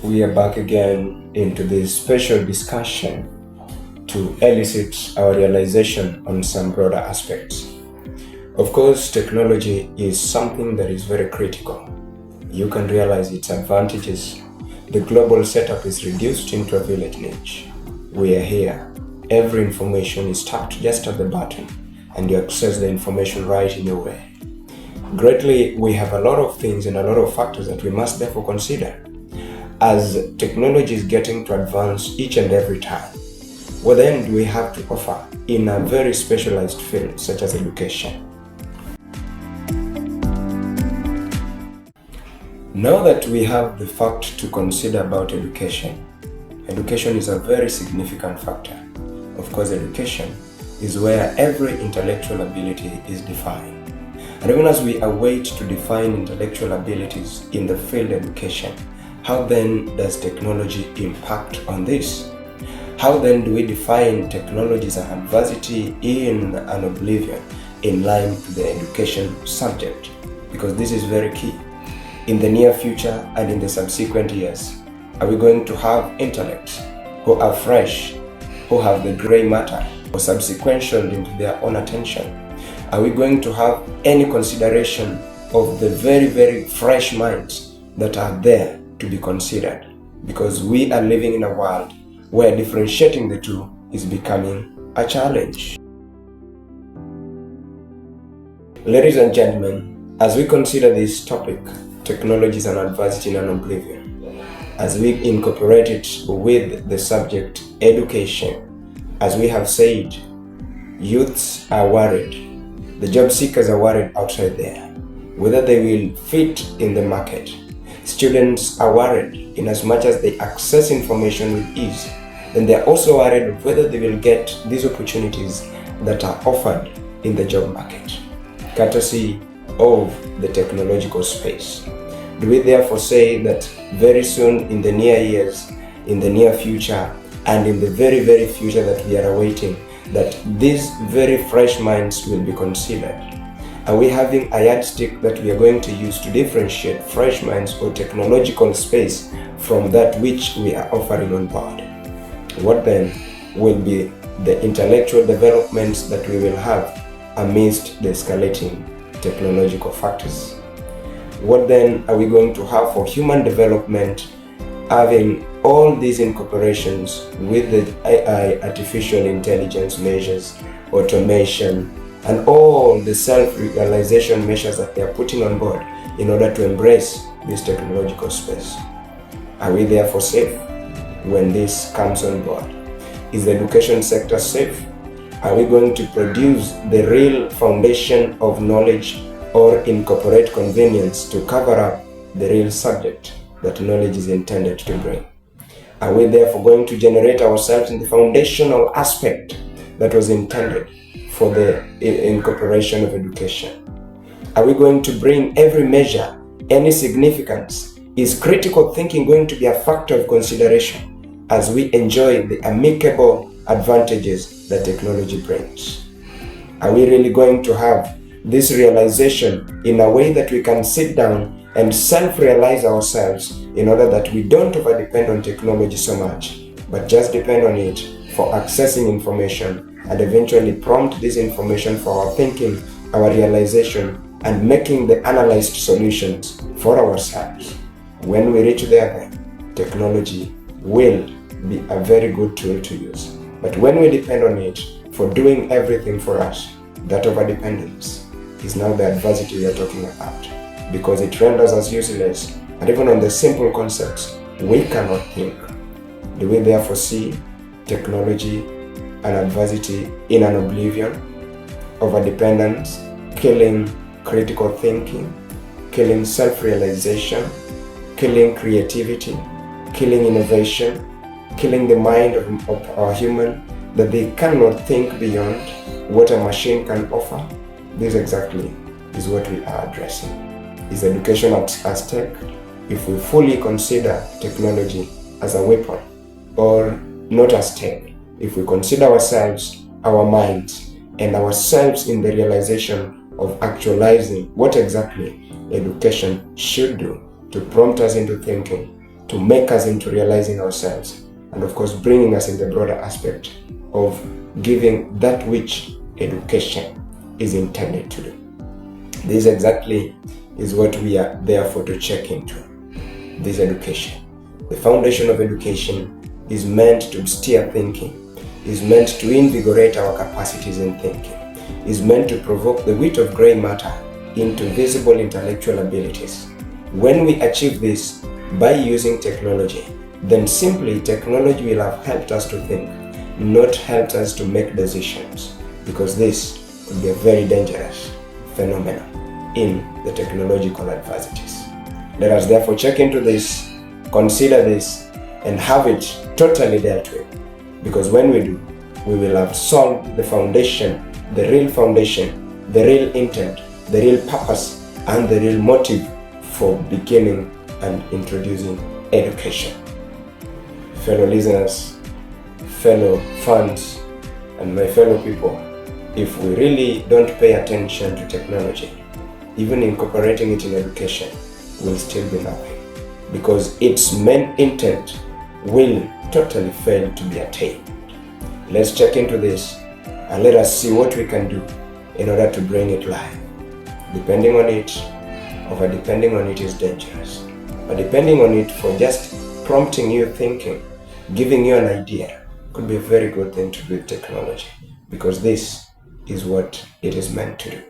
we are back again into this special discussion to elicit our realization on some broader aspects. Of course, technology is something that is very critical. You can realize its advantages. The global setup is reduced into a village niche. We are here. Every information is tapped just at the button, and you access the information right in your way. Greatly, we have a lot of things and a lot of factors that we must therefore consider. As technology is getting to advance each and every time, what then do we have to offer in a very specialized field such as education? Now that we have the fact to consider about education is a very significant factor. Of course, education is where every intellectual ability is defined. And even as we await to define intellectual abilities in the field education, how then does technology impact on this? How then do we define technology as an adversity in an oblivion in line to the education subject? Because this is very key. In the near future and in the subsequent years, are we going to have intellects who are fresh, who have the gray matter or subsequential into their own attention? Are we going to have any consideration of the very, very fresh minds that are there to be considered? Because we are living in a world where differentiating the two is becoming a challenge. Ladies and gentlemen, as we consider this topic, technology is an adversity in an oblivion, as we incorporate it with the subject education, as we have said, youths are worried. The job seekers are worried outside there, whether they will fit in the market. Students are worried in as much as they access information with ease. Then they are also worried whether they will get these opportunities that are offered in the job market, courtesy of the technological space. Do we therefore say that very soon in the near years, in the near future, and in the very, very future that we are awaiting, that these very fresh minds will be considered? Are we having a yardstick that we are going to use to differentiate fresh minds or technological space from that which we are offering on board? What then will be the intellectual developments that we will have amidst the escalating technological factors? What then are we going to have for human development, having all these incorporations with the AI, artificial intelligence measures, automation, and all the self-realization measures that they are putting on board in order to embrace this technological space? Are we therefore safe when this comes on board? Is the education sector safe? Are we going to produce the real foundation of knowledge or incorporate convenience to cover up the real subject that knowledge is intended to bring? Are we therefore going to generate ourselves in the foundational aspect that was intended for the incorporation of education? Are we going to bring every measure any significance? Is critical thinking going to be a factor of consideration as we enjoy the amicable advantages that technology brings? Are we really going to have this realization in a way that we can sit down and self-realize ourselves in order that we don't overdepend on technology so much, but just depend on it for accessing information and eventually prompt this information for our thinking, our realization, and making the analyzed solutions for ourselves? When we reach there, then technology will be a very good tool to use. But when we depend on it for doing everything for us, that overdependence is now the adversity we are talking about, because it renders us useless, and even on the simple concepts, we cannot think. Do we therefore see technology an adversity in an oblivion, overdependence, killing critical thinking, killing self-realization, killing creativity, killing innovation, killing the mind of our human, that they cannot think beyond what a machine can offer? This exactly is what we are addressing. Is education at stake if we fully consider technology as a weapon, or not at stake if we consider ourselves, our minds, and ourselves in the realization of actualizing what exactly education should do to prompt us into thinking, to make us into realizing ourselves, and of course bringing us in the broader aspect of giving that which education is intended to do. This exactly is what we are therefore to check into. This education. The foundation of education is meant to steer thinking, is meant to invigorate our capacities in thinking, is meant to provoke the wit of gray matter into visible intellectual abilities. When we achieve this by using technology, then simply technology will have helped us to think, not helped us to make decisions, because this could be a very dangerous phenomenon in the technological adversities. Let us therefore check into this, consider this, and have it totally dealt with, because when we do, we will have solved the foundation, the real intent, the real purpose, and the real motive for beginning and introducing education. Fellow listeners, fellow fans, and my fellow people, if we really don't pay attention to technology, even incorporating it in education will still be nothing, because its main intent will totally fail to be attained. Let's check into this and let us see what we can do in order to bring it live. Depending on it, over depending on it is dangerous. But depending on it for just prompting you thinking, giving you an idea, could be a very good thing to do with technology, because this is what it is meant to do.